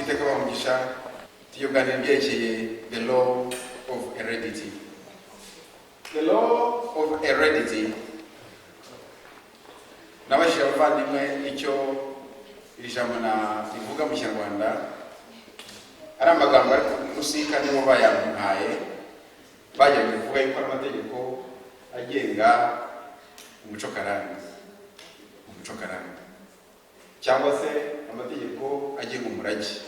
Uwiteka bamugisha tuyoganira ibyerekeye the law of heredity. The law of heredity nabashira abavandimwe icyo iri jambo rivuga mu Kinyarwanda ari amagambo ari musika nibo bayampaye bajya kuvuga yuko amategeko agenga umuco karande cyangwa se amategeko agenga umurage.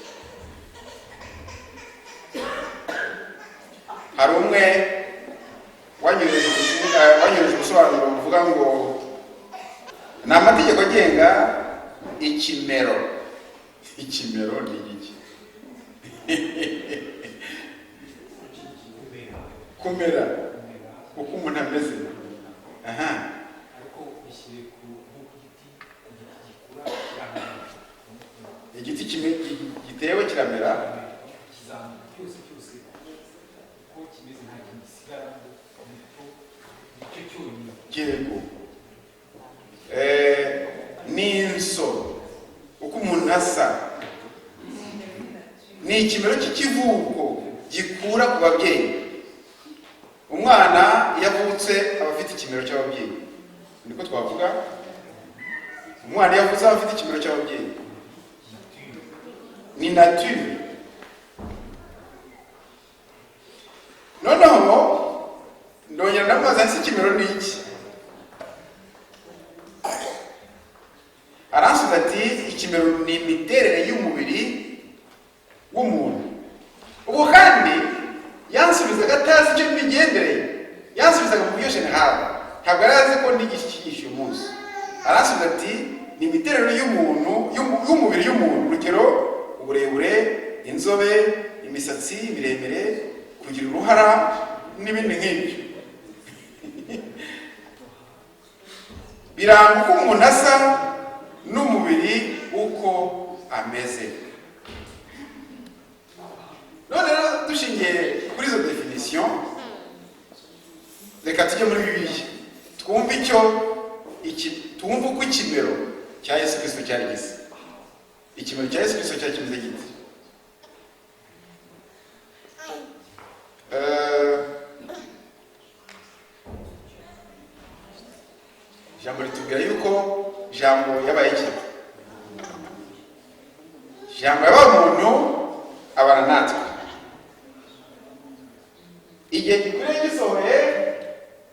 Hari umwe wanyoreje ubusobanuro buvuga ngo ni amategeko agenga ikimero ni iki? Kumera uko umuntu ameze. Igiti gitewe kiramera yego. N'inso uko umuntu asa ni ikimero cy'ikivuko gikura ku babyeyi. Umwana yavutse aba afite ikimero cy'ababyeyi, niko twavuga. Umwana yavutse aba afite ikimero cy'ababyeyi, ni nature. Noneho ndongera ndamubaza nsi ikimero ni iki? Aransubiza ati ikimero ni imiterere y'umubiri w'umuntu. Ubwo kandi yansubizaga atazi icyo bigendereye, yansubizaga mu buryo general, ntabwo yari azi ko n'igishigisha uyu munsi. Aransubiza ati ni imiterere y'umuntu y'umubiri y'umuntu, urugero uburebure, inzobe, imisatsi miremire, kugira uruhara n'ibindi nk'ibyo. Biranga uko umuntu asa n'umubiri uko ameze. None rero dushingiye kuri izo definition, reka tujye muri Bibiliya twumve uko ikimero cya Yesu Kristo cyari gisa. Ikimero cya Yesu Kristo cyari kimeze gite? Jambo ritubwira yuko jambo yabaye iki? Jambo yabaye umuntu abana natwe. Igihe gikwiriye gisohoye,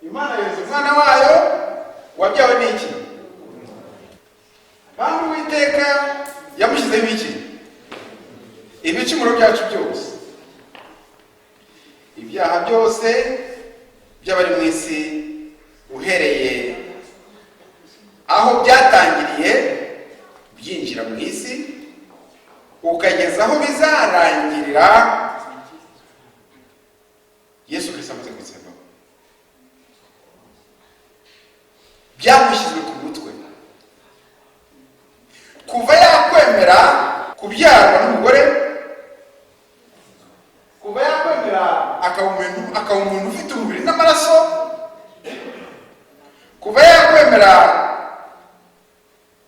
Imana yohereza umwana wayo wabyawe n'iki? Kandi Uwiteka yamushyizeho iki? Ibicumuro byacu byose, ibyaha byose by'abari mu isi, uhereye aho byatangiriye byinjira mu isi ukageza aho bizarangirira Yesu Kristo amaze kwitsembaho. Byamushyizwe ku mutwe. Kuva yakwemera kubyarwa n'umugore, kuva yakwemera akaba umuntu ufite umubiri n'amaraso, kuva yakwemera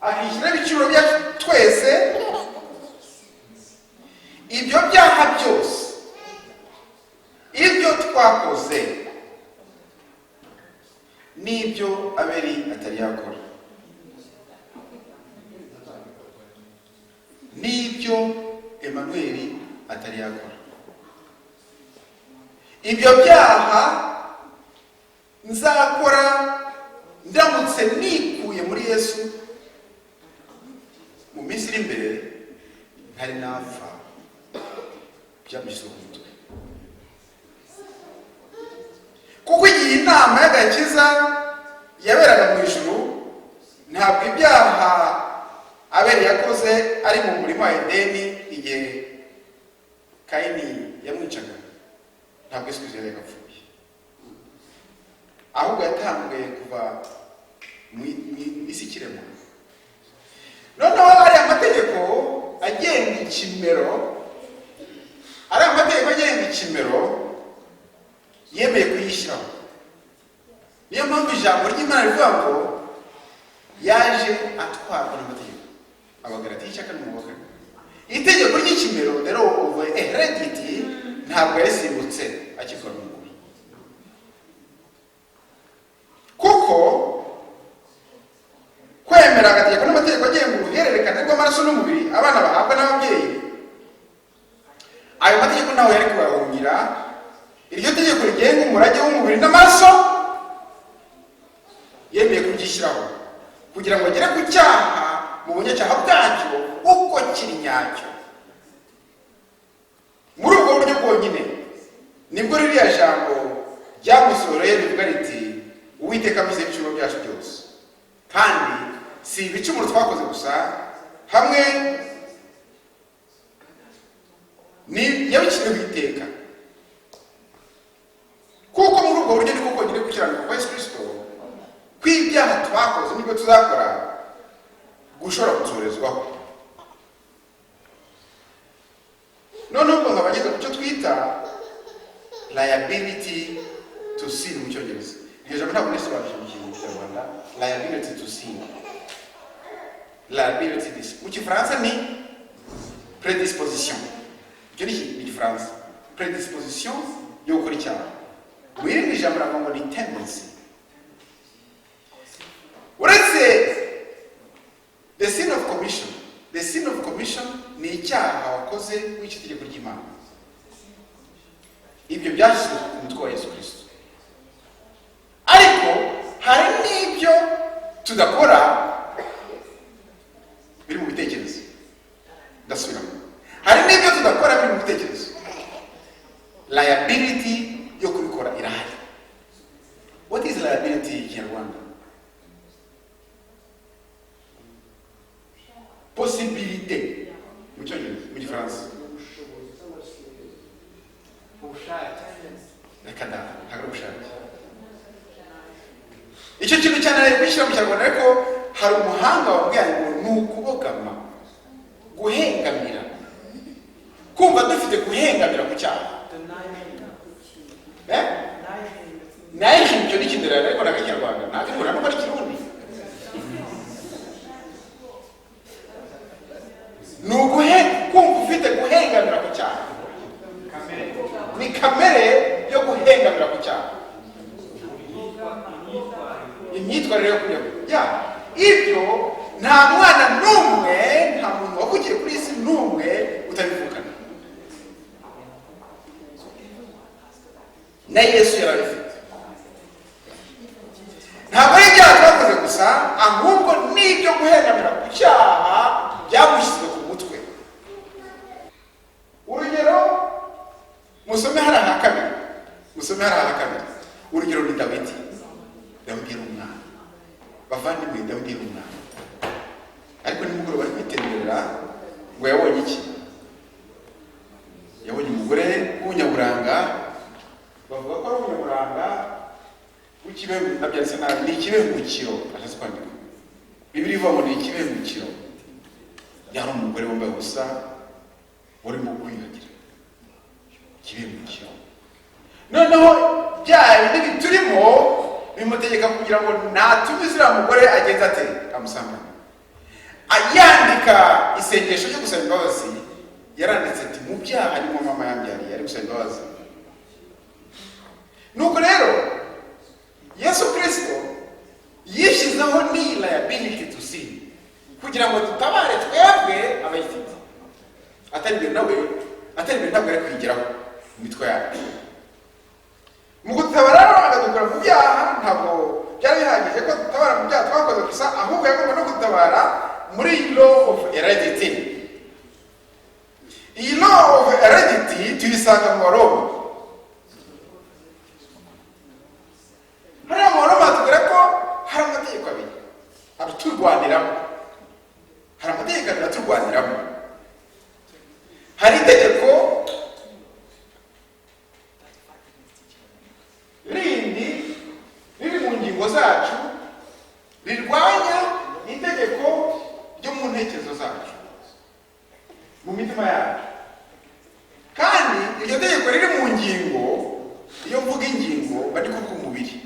akishyira ibiciro byacu twese, ibyo byaha byose ibyo twakoze n'ibyo Abeli atari yakora, n'ibyo Emanueli atari yakora, ibyo byaha nzakora ndamutse nikuye muri Yesu mu minsi iri imbere ntari napfa, byamushyize ku mutwe. Kuko igihe inama y'agakiza yaberaga mu ijuru, ntabwo ibyaha Abeli yakoze ari mu murima wa Edeni igihe Kayini yamwicaga, ntabwo Yesu Kristo yari yapfuye, ahubwo yatanguye kuva mu isi ikiremwa. Noneho ari amategeko agenga ikimero, yemeye kuyishyiraho. Niyo mpamvu ijambo ry'Imana rivuga ngo yaje atwarwa n'amategeko. Abagalatiya 4:8. itegeko ry'ikimero the law of heredity ntabwo yarisimbutse akikora umugore, kuko kwemera agategeko n'amategeko agenga uruhererekane rw'amaraso n'umubiri abana bahabwa n'ababyeyi, ayo mategeko ntawe yari kubahungira. Iryo tegeko rigenga umurage w'umubiri n'amaraso yemeye kuryishyiraho kugira ngo agere ku cyaha mu bunyacyaha bwacyo uko kiri nyacyo. Muri ubwo buryo bwonyine nibwo ririya jambo ryamusohoreye rivuga riti Uwiteka avuze ibicumuro byacu byose, kandi si ibicumuro twakoze gusa, hamwe ni yabiciriweho iteka, kuko muri ubwo buryo niko kongera gukiranuka kwa Yesu Kristo kw'ibyaha twakoze nibwo tuzakora gushobora gusorezwaho. Noneho ubwo nkabageze ku cyo twita liability to sin mu Cyongereza. Iryo jambo ntabwo risobanura mu Kinyarwanda. Liability to sin, liability mu Kifaransa ni predisposition. Icyo ni Igifaransa, predisposition yo gukora icyaha. Mu irindi jambo navuga ngo ni tendency. Uretse the sin of commission, the sin of commission ni icyaha wakoze w'icyo tegeko ry'Imana. Ibyo byashyizwe ku mutwe wa Yesu Kristo. Ariko hari n'ibyo tudakora biri mu bitekerezo. Ndasubiramo, hari n'ibyo tudakora biri mu bitekerezo. Liability yo kubikora irahari. What is liability in Kinyarwanda? Possibilité mu Cyongereza, mu Gifaransa. Reka ntabwo ubushake. Icyo kintu cyane ari kwishyira mu Kinyarwanda, ariko hari umuhanga wabwiye ngo ni ukubogama, guhengamira, kumva dufite guhengamira ku cyaha. Naye icyo ni ikindera ariko ntabwo Kinyarwanda, ntabwo ntabwo ari Kirundi. Ni kumva ufite guhengamira ku cyaha, ni kamere yo guhengamira ku cyaha, imyitwarire yo kujya ibyo. Nta mwana n'umwe, nta muntu wavukiye kuri isi n'umwe utabivukana. Na Yesu yarabifite. Ntabwo ari ibyaha twakoze gusa, ahubwo n'ibyo guhengamira ku cyaha byamushyizwe ku mutwe. Urugero musome hari aha kabiri, urugero ni Dawidi. Dawidi ni umwana, bavandimwe, Dawidi ni umwana, ariko nimugoroba bari kwitembera ngo yabonye iki? Yabonye umugore w'umunyaburanga, bavuga ko ari umunyaburanga w'ikibembukiro, nabyanditse nabi, ni ikibembukiro ashatse kwandika. Bibiliya ivuga ngo ni ikibembukiro. Yari umugore wambaye ubusa urimo kwiyuhagira, ikibembukiro. Noneho bya bindi turimo bimutegeka kugira ngo natume ziriya mugore agenza ate, amusambane. Ayandika isengesho ryo gusaba imbabazi, yaranditse ati mu byaha harimo mama yambyariye ari gusaba imbabazi. Nuko rero Yesu Kristo yishyizeho ni liability to sin kugira ngo tutabare twebwe abayifite. Atari mbere ntabwo ari kwigiraho imitwe yacu. Mu gutabara rero akadukura mu byaha ntabwo byari bihagije ko dutabara mu byaha twakoze gusa, ahubwo yagomba no gutabara muri law of heredity. Iyi law of heredity tuyisanga mu Baroma. Hariya mu Baroma hatubwira ko hari amategeko abiri aturwaniramo. Hari amategeko abiri aturwaniramo. Hari itegeko rindi riri mu ngingo zacu rirwanya itegeko ryo mu ntekerezo zacu, mu mitima yacu. Kandi iryo tegeko riri mu ngingo, iyo mvuga ingingo bari kuvuga umubiri,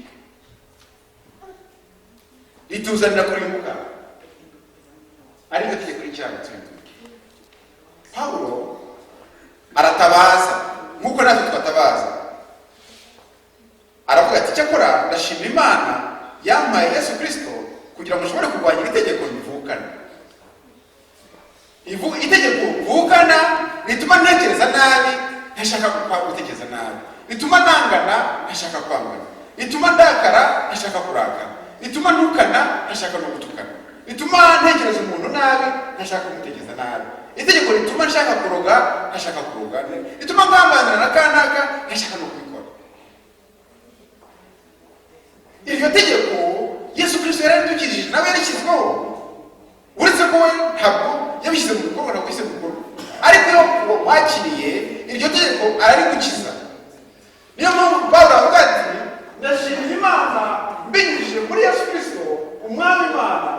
rituzanira kurimbuka, ari ryo tegeko ry'icyaha turimo. Pawulo aratabaza nk'uko natwe twatabaza, aravuga ati cyakora ndashimira Imana yampaye Yesu Kristo kugira ngo nshobore kurwanya itegeko rivukana. Itegeko vukana rituma ntekereza nabi, ntashaka gutekereza nabi, rituma nangana, ntashaka kwangana, rituma ndakara, ntashaka kurakara, rituma ntukana, ntashaka no gutukana, rituma ntekereza umuntu nabi, ntashaka kumutekereza nabi, itegeko rituma nshaka kuroga, ntashaka kuroga, rituma ngambanira na kanaka, ntashaka no kubikora. Iryo tegeko Yesu Kristo yaradukijije, nawe yarishyizweho, uretse ko we ntabwo yabishyize mu bikorwa, ntabwo yishyize mu bikorwa, ariko iyo wakiriye iryo tegeko ararigukiza. Niyo mpamvu Pawulo avuga ati ndashimira Imana mbinyujije muri Yesu Kristo umwami Imana,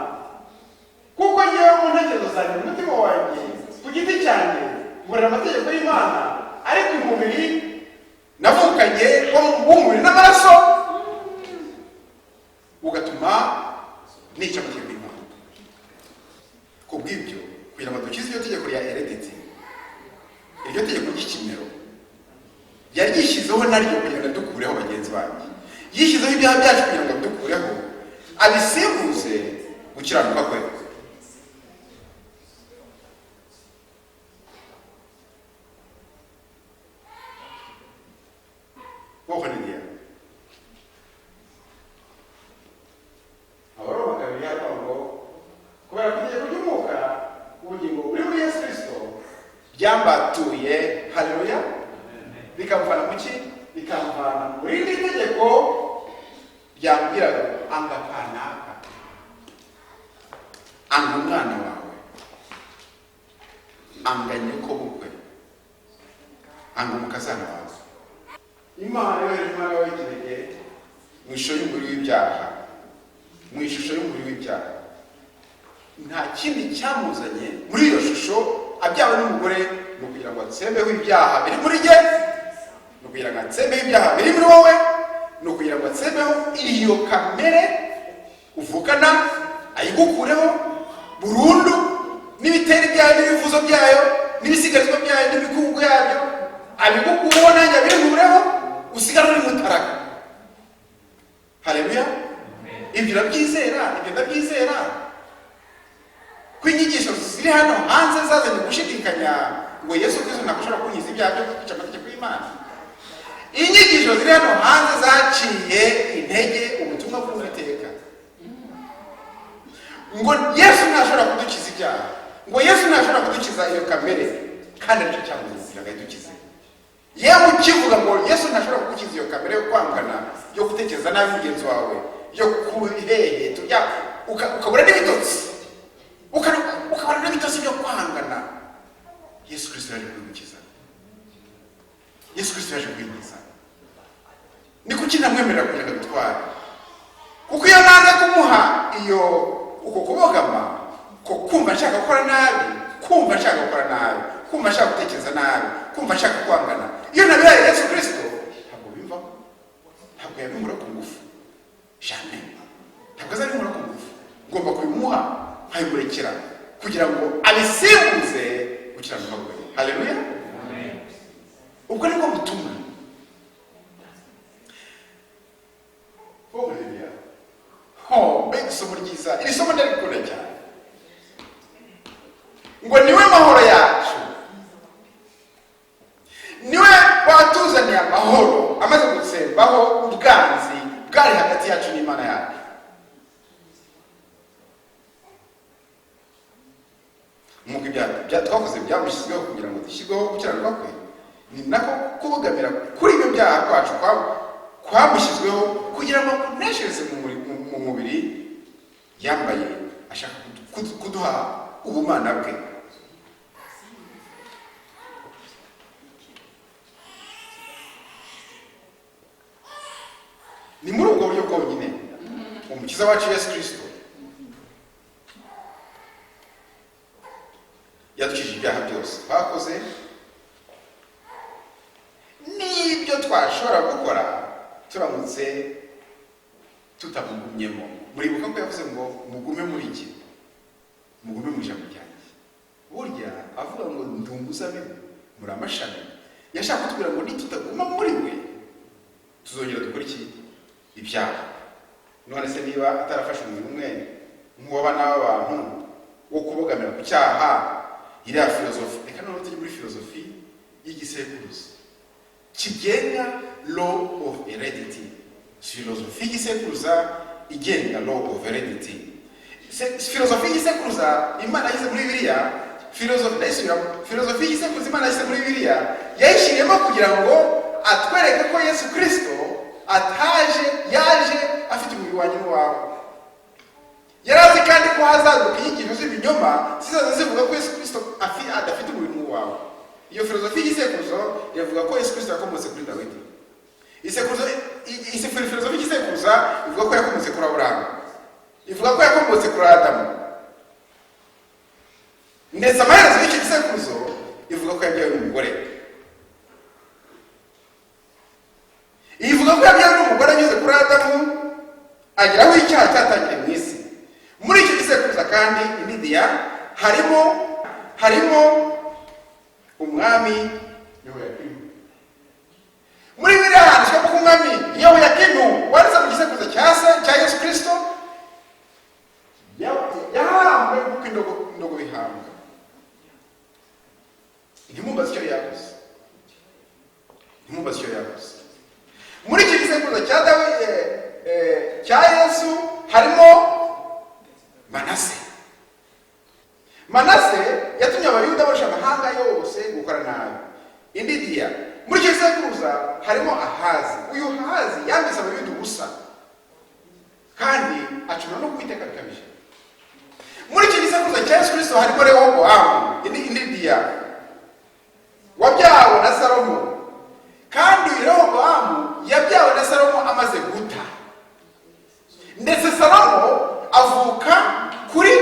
kuko ngewe mu ntekerezo zanjye mu mutima wanjye ku giti cyanjye ngorera amategeko y'Imana, ariko umubiri navukanye w'umubiri n'amaraso ugatuma nica amategeko y'Imana. Kubw'ibyo kugira ngo dukize iryo tegeko rya heredity, iryo tegeko ry'ikimero yari yishyizeho naryo kugira ngo dukureho bagenzi banjye, yishyizeho ibyaha byacu kugira ngo dukureho, abisimbuze gukiranuka kwe. Haleluya. Abaroma kabiri hano ngo kubera ko itegeko ry'umwuka ubugingo buri muri Yesu Kristo ryambatuye, haleluya, bikamuvana mu ki? Bikamuvana mu rindi tegeko ryambwiraga anga kanaka, anga umwana wawe, anga nyoko bukwe, anga umukazana wawe. Imana yohereje umwana wawe w'ikinege mu ishusho y'umubiri w'ibyaha, mu ishusho y'umubiri w'ibyaha. Nta kindi cyamuzanye muri iyo shusho abyawe n'umugore ni ukugira ngo atsembeho ibyaha biri muri jye, ni ukugira ngo atsembeho ibyaha biri muri wowe, ni ukugira ngo atsembeho iyo kamere uvukana, ayigukureho burundu, n'ibitera ibyayo n'ibivuzo byayo n'ibisigarizwa byayo n'imikungu yabyo, abigukureho nanjye abinkureho, usigara uri mutaraga. Haleluya. Ibyo urabyizera? Ibyo ndabyizera ko inyigisho ziri hano hanze zazanye gushidikanya ngo Yesu Kristo ntakushobora kunyiza ibyaha byo kwica amategeko y'Imana. Inyigisho ziri hano hanze zaciye intege ubutumwa bw'Uwiteka ngo Yesu ntashobora kudukiza ibyaha, ngo Yesu ntashobora kudukiza iyo kamere, kandi aricyo cyamuzira agahidukiza. Yewe ukivuga ngo Yesu ntashobora kugukiza iyo kamere yo kwangana, yo gutekereza nabi mugenzi wawe, yo kuhehe tujya ukabura n'ibitotsi, ukabura n'ibitotsi byo kwangana, Yesu Kristo yaje kugukiza. Yesu Kristo yaje kugukiza. Ni kuki namwemerera kugira ngo bitware? Kuko iyo nanze kumuha iyo uko kubogama ko kumva nshaka gukora nabi, kumva nshaka gukora nabi, kumva nshaka gutekereza nabi, kumva nshaka kwangana, iyo nabihaye Yesu Kristo ntabwo bimva, ntabwo yabimura ku ngufu, jamais, ntabwo azabimura ku ngufu. Ngomba kubimuha nkabimurekera kugira ngo abisimbuze gukiranuka kwe. Haleluya. Ubwo nibwo butumwa. Haleluya. Mbega isomo ryiza, iri somo ndarikunda cyane. Ngo niwe mahoro yacu, niwe watuzaniye amahoro amaze gutsembaho ubwanzi bwari hagati yacu n'Imana yacu. Nk'uko ibyaha twavuze byamushyizweho kugira ngo dushyirweho gukiranuka kwe, ni nako kubogamira kuri ibyo byaha kwacu kwamushyizweho kugira ngo kuneshereze mu mubiri yambaye, ashaka kuduha ubumana bwe. Ni muri ubwo buryo bwonyine umukiza wacu Yesu Kristo yadukijije ibyaha byose twakoze n'ibyo twashobora gukora turamutse tutamugumyemo. Muribuka ko yavuze ngo mugume muri iki, mugume mu ijambo ryanjye. Burya avuga ngo ndi umuzabibu muri amashami. Yashaka kutubwira ngo nitutaguma muri we tuzongera dukora iki? Ibyaha. None se niba atarafashe umuntu umwe nk'uw'abana b'abantu wo kubogamira ku cyaha, iriya filozofi, reka noneho tujye muri filozofi y'igisekuruza kigenga law of heredity. Filozofi y'igisekuruza igenga law of heredity. Filozofi y'igisekuruza Imana yashyize muri Bibiliya, filozofi y'igisekuruza Imana yashyize muri Bibiliya yayishyiriyemo kugira ngo atwereke ko Yesu Kristo yaje afite umubiri wanjye n'uwawe. Yarazi kandi ko hazaduka inyigisho z'ibinyoma zizaza zivuga ko Yesu Kristo adafite umubiri n'uwawe. Iyo filozofi y'isekuruzo iravuga ko Yesu Kristo yakomotse kuri Dawidi. Filozofi y'isekuruza ivuga ko yakomotse kuri Aburahamu, ivuga ko yakomotse kuri Adamu, ndetse amaherezo y'icyo gisekuruzo ivuga ko yabyawe n'umugore. Ivuga ko yabyawe n'umugore anyuze kuri Adamu ageraho icyaha cyatangiriye mu isi. Muri icyo gisekuruza kandi Lidiya harimo umwami Yehoyakimu. Muri Bibiliya handitswe ko umwami Yehoyakimu wanditse mu gisekuruza cya Yesu Kristo yahambwe kuko indogo bihambwa. Ntimumbaze icyo yakoze. Muri iki gisekuruza cya Yesu harimo Manase yatumye abayuda barusha amahanga yose gukora nabi. Lidiya. Muri icyo gisekuruza harimo Ahazi. Uyu Ahazi yambise abayuda ubusa kandi acumura no kuwiteka bikabije. Muri icyo gisekuruza cya Yesu Kristo harimo Rehobowamu, Lidiya, wabyawe na Salomo. Kandi Rehobowamu yabyawe na Salomo amaze guta, ndetse Salomo avuka kuri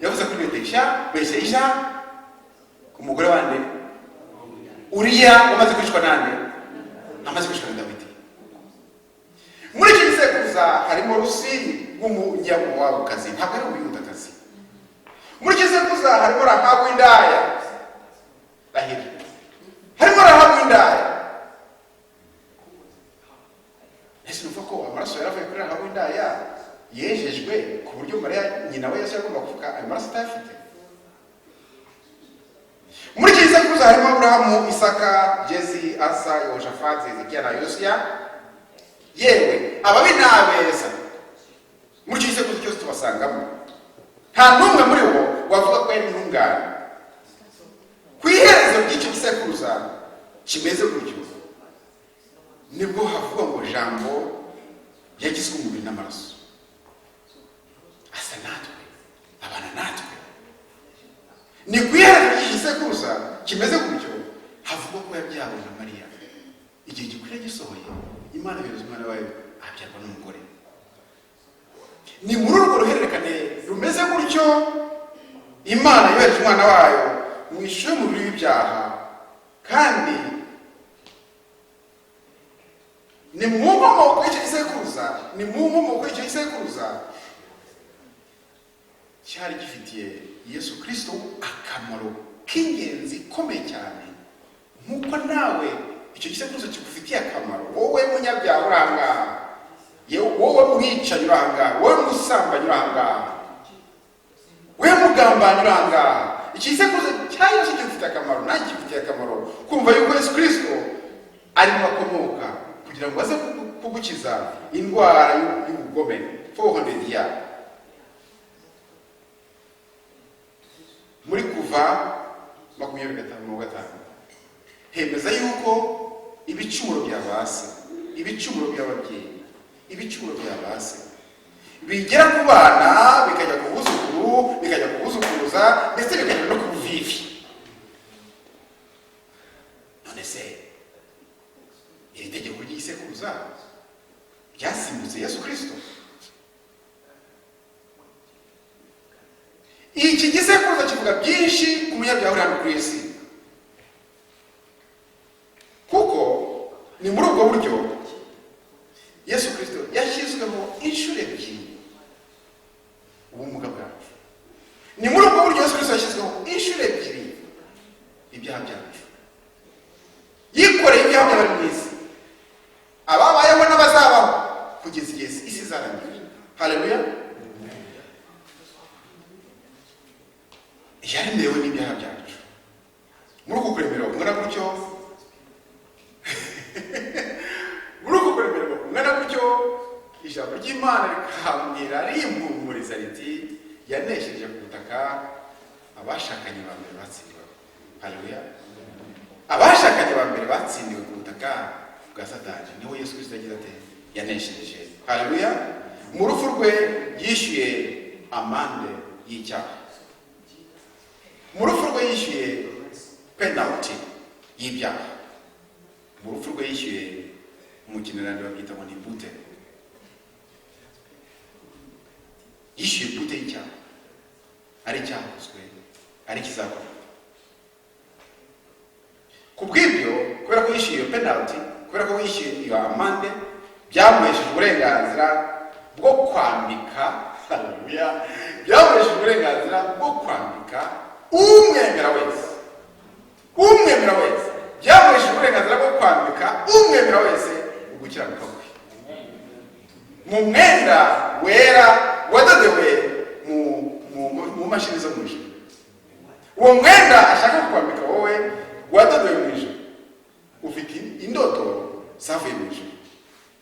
yavuze kuri Betesha umugore wande Uriya wamaze kwicwa nande? Amaze kwicwa na Dawidi. Muri iki gisekuruza harimo Rusi w'umunyamowabukazi, ntabwo ari umuyudakazi. Muri iki gisekuruza harimo Rahabu w'indaya. Harimo Rahabu w'indaya. Ese nuvuga ko amaraso yaravuye kuri Rahabu w'indaya yejejwe ku buryo Mariya nyina we Yesu yagomba kuvuga ayo maraso atayafite? Muri iki gisekuruza harimo Aburahamu, Isaka, Jezi, Asa, Yehoshafati, Hezekiya na Yosiya, yewe ababi n'abeza. Muri iki gisekuruza cyose tubasangamo. Nta n'umwe muri bo wavuga ko yari intungane. Ku iherezo ry'icyo gisekuruza kimeze gutyo nibwo havuga ngo Jambo yagizwe umubiri n'amaraso, asa natwe, abana natwe. Ni ku iherezo ry'icyo gisekuruza kimeze gutyo havuga ko yabyawe na Mariya. Igihe gikwiriye gisohoye, Imana yohereza umwana wayo abyarwa n'umugore. Ni muri urwo ruhererekane rumeze gutyo Imana yohereje umwana wayo mu ishusho y'umubiri w'ibyaha, kandi ni mu nkomoko y'icyo gisekuruza cyari gifitiye Yesu Kristo akamaro k'ingenzi ikomeye cyane, nk'uko nawe icyo gisekuruza kigufitiye akamaro. Wowe munyabyaha urangaha, wowe mwicanyi urangaha, wowe musambanyi urangaha, wowe mugambanyi urangaha. Iki gisekuruza cya Yesu kigufitiye akamaro, nanjye kigufitiye akamaro, kumva yuko Yesu Kristo arimo akomoka kugira ngo aze kugukiza indwara y'ubugome. 400 years. Muri Kuva 25 hemeza yuko ibicumuro by'abase, ibicumuro by'ababyeyi, ibicumuro by'abase bigera ku bana bikajya ku buzukuru, bikajya ku buzukuruza, ndetse bikajya no ku buvivi. None se iri tegeko ry'isekuruza ryasimbutse Yesu Kristo? Iki gisekuruza kivuga byinshi ku munyabyaha uri hano ku isi, kuko ni muri ubwo buryo Yesu Kristo yashyizwemo inshuro ebyiri ubumuga bwacu. ni muri ubwo buryo Yesu Kristo yashyizeho inshuro ebyiri ibyaha byacu, yikoreye ibyaha by'abari mu isi, ababayeho n'abazabaho kugeza igihe isi izarangira. Haleluya. yaremerewe n'ibyaha byacu. Muri uku kuremerwa kungana gutyo muri uku kuremerwa kungana gutyo ijambo ry'Imana rikambwira rimpumuriza riti yanesheje ku butaka abashakanye ba mbere batsindiwe. Haleluya. Abashakanye ba mbere batsindiwe ku butaka bwa Satani niho Yesu Kristo yagize ati yanesheje. Haleluya. Mu rupfu rwe yishyuye amande y'icyaha, mu rupfu rwe yishyuye penalty y'ibyaha, mu rupfu rwe yishyuye umukinirani babyita ngo ni bute, yishyuye bute y'icyaha, ari icyakozwe ari kizakorwa. Ku bw'ibyo, kubera ko yishyuye penalty, kubera ko yishyuye iyo amande, byamuhesheje uburenganzira bwo kwambika. Haleluya. Byamuhesheje uburenganzira bwo kwambika umwemera wese, umwemera wese, byamuhesheje uburenganzira bwo kwambika umwemera wese ugukiranuka kwe mu mwenda wera wadodewe mu mashini zo mu ijuru. Uwo mwenda ashaka kukwambika wowe wadodewe mu ijuru, ufite indodo zavuye mu ijuru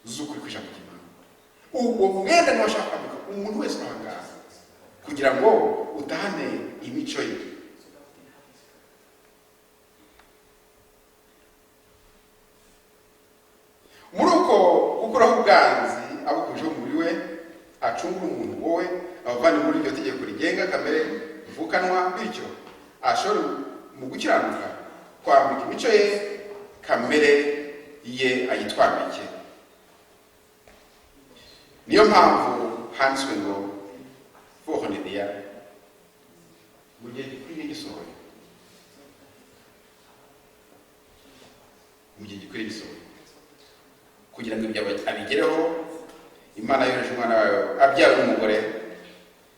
z'ukuri kw'ijambo ry'Imana. Uwo mwenda niwo ashaka kwambika umuntu wese ahangaha kugira ngo utahane imico ye. Muri uko gukuraho ubwanzi abukujeho umubiri we, acungura umuntu wowe abavana muri iryo tegeko rigenga kamere ivukanwa, bityo ashobora mu gukiranuka kwambika imico ye, kamere ye ayitwambike. Niyo mpamvu handitswe ngo Fohonediya mu gihe gikwiriye gisohoye, mu gihe gikwiriye gisohoye, kugira ngo ibyo abigereho Imana yohereje umwana wayo abyara umugore.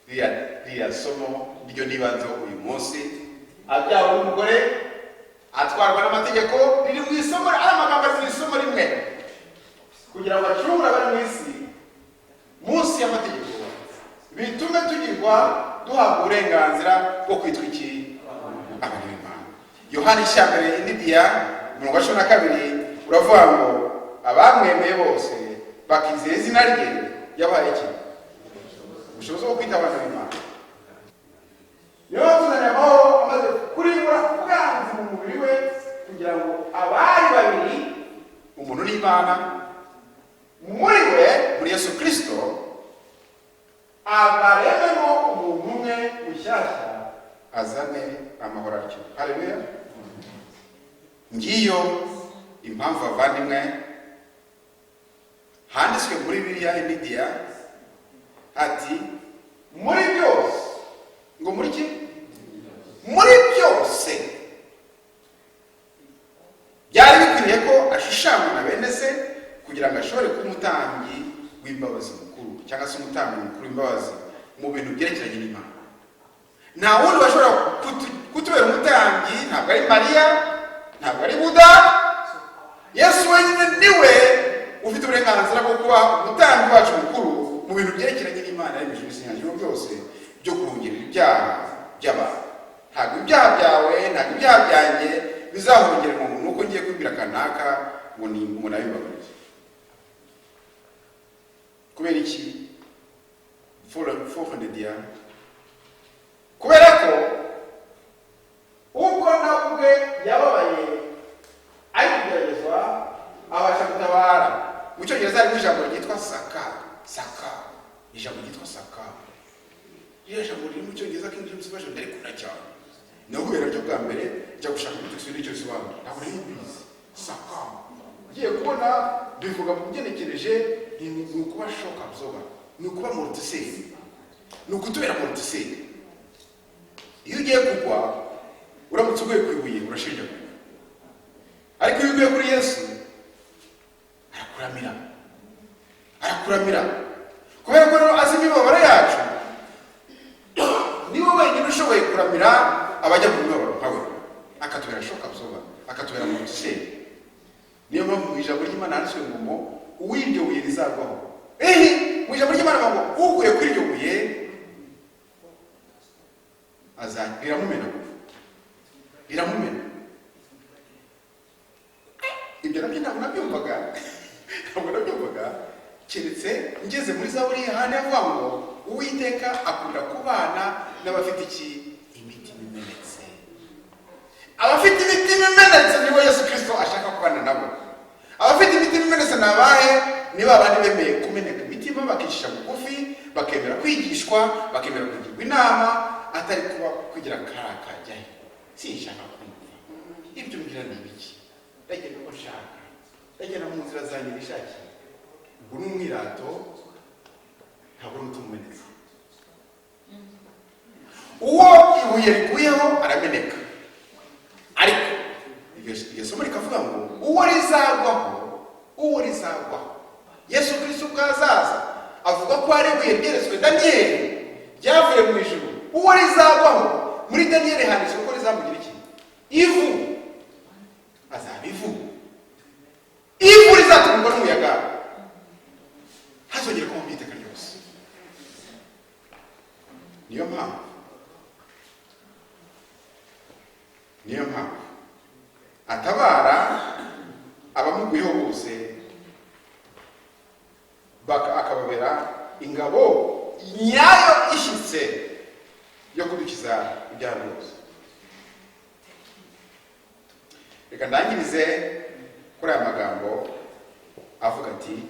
Ririya somo ryo nibanzeho uyu munsi, abyara umugore atwarwa n'amategeko, riri mu isomo, ari amagambo ari mu isomo rimwe, kugira ngo acungure abari mu isi munsi y'amategeko, bitume tugirwa duhabwa uburenganzira bwo kwitwa iki? Abana b'Imana. Yohana icyambere Indidiya 12 uravuga ngo abamwemeye bose bakizera izina rye yabaye iki? Ubushobozi bwo kwita abana b'Imana. Niyo tuzanye amahoro amaze kurimbura ubwanzi mu mubiri we, kugira ngo abari babiri, umuntu n'Imana, muri we, muri Yesu Kristo, abarememo umuntu umwe mushyashya, azane amahoro atyo. Haleluya. Ngiyo impamvu abavandimwe handitswe muri Bibiliya Indidiya ati muri byose, ngo muri ki? Muri byose byari bikwiriye ko ashushanywa na bene se, kugira ngo ashobore kuba umutambyi w'imbabazi mukuru, cyangwa se umutambyi mukuru w'imbabazi mu bintu byerekeranye n'Imana. Nta wundi bashobora kutubera umutambyi, ntabwo ari Mariya, ntabwo ari Buda. Yesu wenyine niwe ufite uburenganzira bwo kuba umutambyi wacu mukuru mu bintu byerekeranye n'Imana yaremeje ibisinyanjiro byose byo kuhungirira ibyaha by'abantu. Ntabwo ibyaha byawe, ntabwo ibyaha byanjye bizahungera mu muntu uko ngiye kubwira kanaka ngo ni umuntu abibabarira. Kubera iki? Fohonediya, kubera ko ubwo nawe ubwe yababaye ari kugeragezwa, abasha gutabara. Mu Cyongereza harimo ijambo ryitwa saka. Ijambo ryitwa saka, iriya jambo riri mu Cyongereza King James Version ndarikunda cyane. Naho kubera ryo bwa mbere njya gushaka igisubizo n'icyo bisobanura, ntabwo nari mbizi. Saka ngiye kubona bivuga mu byerekereje ni ukuba shock absorber, ni ukuba mortiseri, ni ukutubera mortiseri. Iyo ugiye kugwa uramutse uguye ku ibuye urashenjaguye, ariko iyo uguye kuri Yesu arakuramira, kubera ko azi imibabaro yacu. Niwe wenyine ushoboye kuramira abajya mu mibabaro nkawe, akatubera shoka absorba, akatubera mu gisenge. Niyo mpamvu mu ijambo ry'Imana handitswe ngo uw'iryo buye rizagwaho. Mu ijambo ry'Imana ngo uguye kuri iryo buye riramumena. Ibyo nabyo ntabwo nabyumvaga keretse ngeze muri Zaburi handi avuga ngo Uwiteka akunda kubana n'abafite imitima imenetse. Abafite imitima imenetse nibo Yesu Kristo ashaka kubana nabo. Abafite imitima imenetse nabahe? Niba abandi bemeye kumeneka imitima, bakicisha bugufi, bakemera kwigishwa, bakemera kugirwa inama, atari kuba kugira karakajyahe. Sinshaka kumva ibyo mbwira ni ibiki. Ndagenda uko nshaka, ndagenda mu nzira zanjye nishakiye. Ubwo ni umwirato, ntabwo ari umutima umenetse. Uwo ibuye riguyeho arameneka. Ariko iryo somo rikavuga ngo uwo rizagwaho Yesu Kristo ubwo azaza avuga ko ari ibuye ryeretswe Daniyeli ryavuye mu ijuru. Uwo rizagwaho muri Daniyeli handitswe ko rizamugira iki? Ivu. Azaba ivu rizatungwa n'umuyaga, hazongera kuba iteka ryose. Niyo mpamvu atabara abamuguyeho bose, akababera ingabo nyayo ishyitse yo kudukiza ibyaha byose. Reka ndangirize kuri aya magambo avuga ati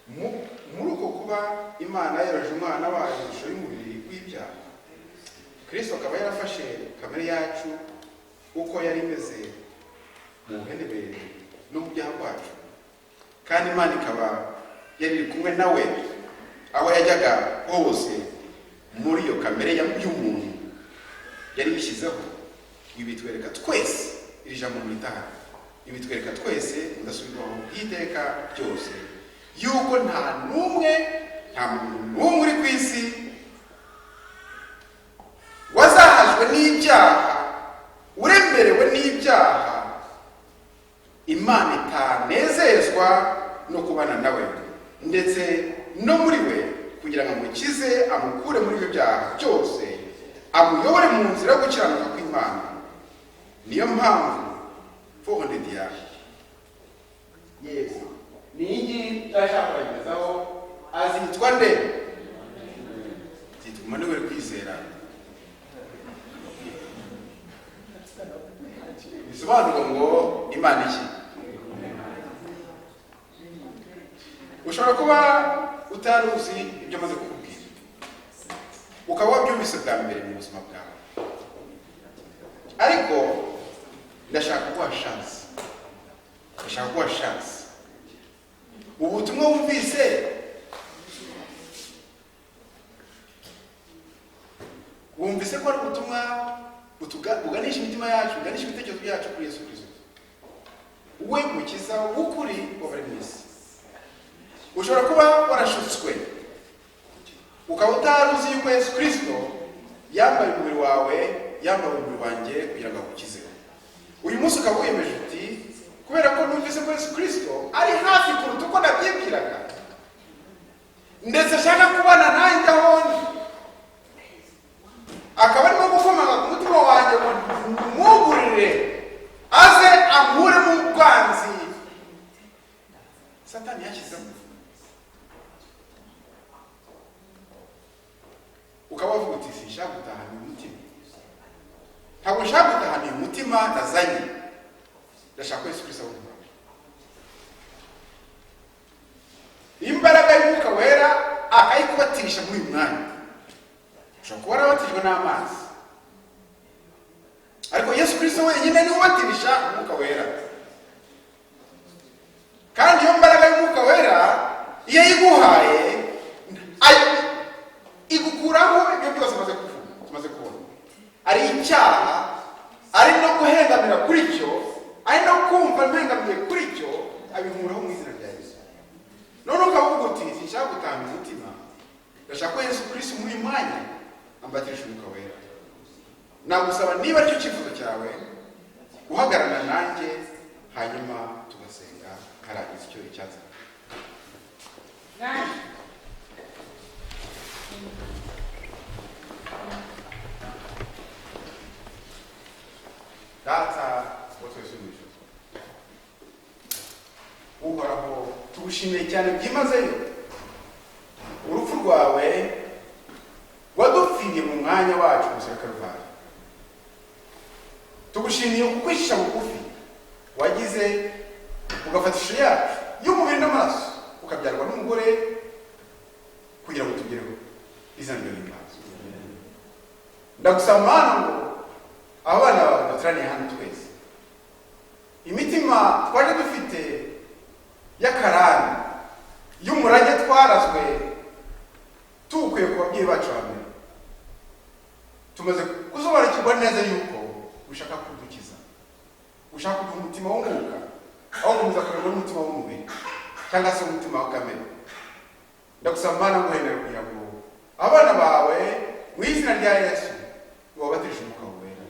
muri uko kuba Imana yaraje umwana wayo ishusho y'umubiri w'ibyaha, Kristo akaba yarafashe kamere yacu uko yari imeze mu buhenebere no mu byaha bwacu, kandi Imana ikaba yari kumwe nawe aho yajyaga hose. Muri iyo kamere y'umuntu yari yishyizeho. Ibitwereka twese, iri jambo mwitaha, ibitwereka twese ndasubirwaho iteka byose yuko nta muntu n'umwe uri ku isi wazahajwe n'ibyaha, uremerewe n'ibyaha, Imana itanezezwa no kubana nawe ndetse no muri we kugira ngo amukize, amukure muri ibyo byaha byose, amuyobore mu nzira yo gukiranuka kw'Imana. Niyo mpamvu 400 yaje Yesu ningi cyashaka kugezaho azitwa nde? Zituma niwe kwizera. Bisobanura ngo Imana iki? Ushobora kuba utaruzi ibyo maze kukubwira, ukaba wabyumvise bwa mbere mu buzima bwawe, ariko ndashaka kuguha chance. Ubutumwa wumvise ko ari ubutumwa buganisha imitima yacu, buganisha ibitekerezo byacu kuri Yesu Kristo, we mukiza w'ukuri w'abari mu isi. Ushobora kuba warashutswe ukaba utaruzi yuko Yesu Kristo yambaye umubiri wawe, yambaye umubiri wanjye kugira ngo agukize. Uyu munsi ukaba wiyemeje uti kubera ko numvise ko Yesu Kristo ari hafi kuruta uko nabyibwiraga, ndetse ashaka kubana nanjye aho ndi, akaba arimo gukomanga ku mutima wanjye ngo mwugurire aze ankure mu bwanzi Satani yashyizemo. Ukaba wavuga uti sinshaka gutahana umutima, ntabwo nshaka gutahana umutima nazanye, ndashaka Yesu Kristo w'umwami. Imbaraga y'Umwuka Wera akayikubatisha muri uyu mwanya. Ushobora kuba warabatijwe n'amazi, ariko Yesu Kristo wenyine niwe ubatirisha Umwuka Wera. Kandi iyo mbaraga y'Umwuka Wera iyo ayiguhaye igukuraho ibyo byose tumaze kubona. Ari icyaha, ari no guhengamira kuri cyo, ari no kumva mpengamiye kuri cyo, abinkuraho mu izina rya Yesu. None ukavuga uti sinshaka gutanga umutima, ndashaka Yesu Kristo muri mwanya ambatirisha umwuka wera. Nagusaba niba aricyo cyifuzo cyawe guhagararana nanjye, hanyuma tugasenga karangiza icyo icyatsi. Data wa twese ujuru, Uhoraho tugushimiye cyane byimazeyo urupfu rwawe wadupfiriye mu mwanya wacu musaraba Kalvari. Tugushimiye kukwishisha bugufi wagize ugafata ishusho yacu y'umubiri n'amaraso ukabyarwa n'umugore kugira ngo tugereho izina ryawe ry'imbabazi. Ndagusaba Mana ngo abana bawe bateraniye hano twese, imitima twaje dufite y'akarani y'umurage twarazwe tukuye ku babyeyi bacu hambere, tumaze gusobanukirwa neza yuko ushaka kudukiza, ushaka kuduha umutima w'umwuka aho gukomeza kurerwa n'umutima w'umubiri cyangwa se umutima wa kamere. Ndagusaba Mana ngo uhendere kugira ngo abana bawe mu izina rya Yesu wabatisha umwuka wera,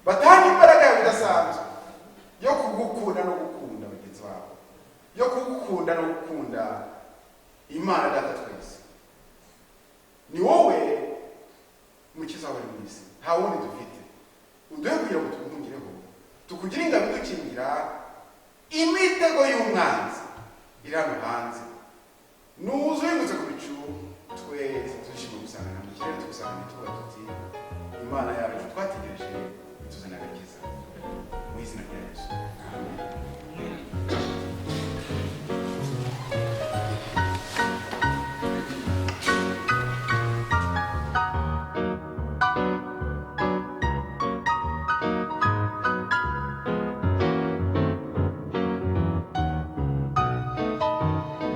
batanga imbaraga yawe idasanzwe yo kugukunda no gukunda bagenzi babo, yo kugukunda no gukunda Imana Data twese. Ni wowe mukiza wawe mu isi, nta wundi dufite. Uduhe kugira ngo tuguhungireho, tukugire ingabo idukingira imitego y'umwanzi iri hano hanze. Nuzuyungutse ku bicu twese dushima gusangana mu kirere, tugusangana tuvuga tuti Imana yacu